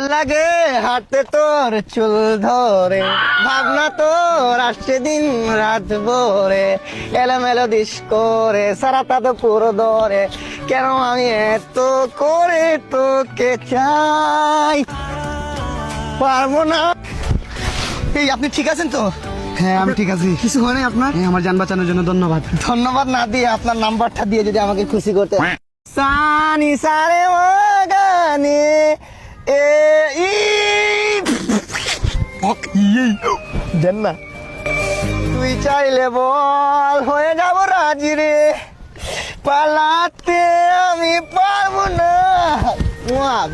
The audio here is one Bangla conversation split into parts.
ভাল লাগে হাঁটতে তোর চুল ধরে, ভাবনা তোর আসছে দিন রাত ভরে, এলোমেলো দিস করে সারাটা তো পুরো ধরে, কেন আমি এত করে তোকে চাই, পারবো না। এই আপনি ঠিক আছেন তো? হ্যাঁ আমি ঠিক আছি। কিছু হয় নাই আপনার? হ্যাঁ, আমার যান বাঁচানোর জন্য ধন্যবাদ। ধন্যবাদ না দিয়ে আপনার নাম্বারটা দিয়ে যদি আমাকে খুশি করতে। সানি সারে গানে এ ই দেন না। তুই চাইলে বল হয়ে যাব রাজি রে, পালাতে আমি পারবো না।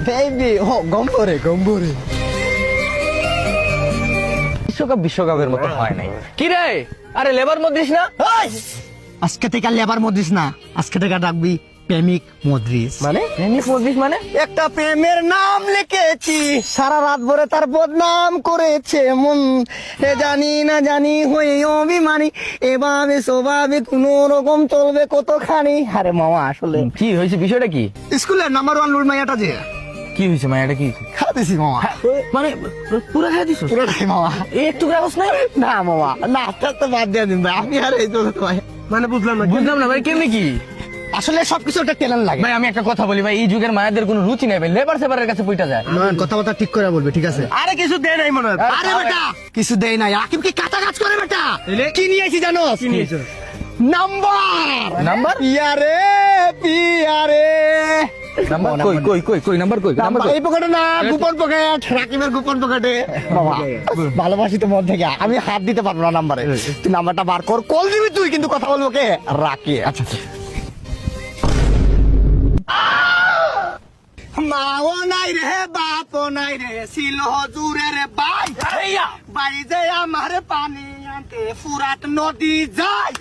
বেবি ও গম্বরে গম্বরে। বিশ্বকাপের মতো হয় নাই। কি রে, আরে লেবার মধ্যিস না? আজকে থেকে লেবার মদ্রিস না, আজকে থেকে ডাকবি প্রেমিক মদ্রিস। মানে প্রেমিক মধ্যিস মানে? একটা প্রেমের নাম লিখেছি, সারা রাত ভরে তার বদনাম করেছে মন, এ জানি না জানি হয়ে অভিমানী, এভাবে স্বভাবে কোনো রকম চলবে কতখানি। আরে মামা আসলে কি হয়েছে, বিষয়টা কি? স্কুলের নাম্বার 1 লুট মাইয়াটা যে কি হয়েছে মায়াটা কি? খাওয়া দিছি মামা, মানে পুরো খেয়ে দিস? পুরোটাই মামা। একটু গ্রাহস নাই? না মামা না, আপনার তো বাদ দিয়ে দিন ভাই, আমি আর এই তো মানে বুঝলাম বুঝলাম না ভাই, কেমনি কি? আসলে সবকিছু একটা ট্যালেন্ট লাগে ভাই আমি একটা কথা বলি ভাই, এই যুগের মায়েদের কোনো রুচি নাই ভাই, লেবার সেবারের কাছে পইটা যায়। কথাবার্তা ঠিক করে বলবে, ঠিক আছে? আরে কিছু দেয় নাই মনে হয়। আরে বেটা কিছু দেই নাই, আকিব কি কাটা কাজ করে বেটা? কি নিয়ে আইছি জানো? কি নিয়েছো? Number number? পিয়ারে পিয়ারে নাম্বার কই কই কই কই নাম্বার কই? নাম্বার কই? এই পকেটে না, গোপন পকেট, রাকিবের গোপন পকেটে। বাবা ভালোবাসি তো মন থেকে, আমি হাত দিতে পারবো না নাম্বারে। তুই নাম্বারটা বার কর, কল দিবি তুই, কিন্তু কথা বলবো কে? রাকি। আচ্ছা মাও নাই রে বাপও নাই রে, ছিল হজুরের বাই বাই যে আমার পানি আনতে ফুরাত নদী যায়।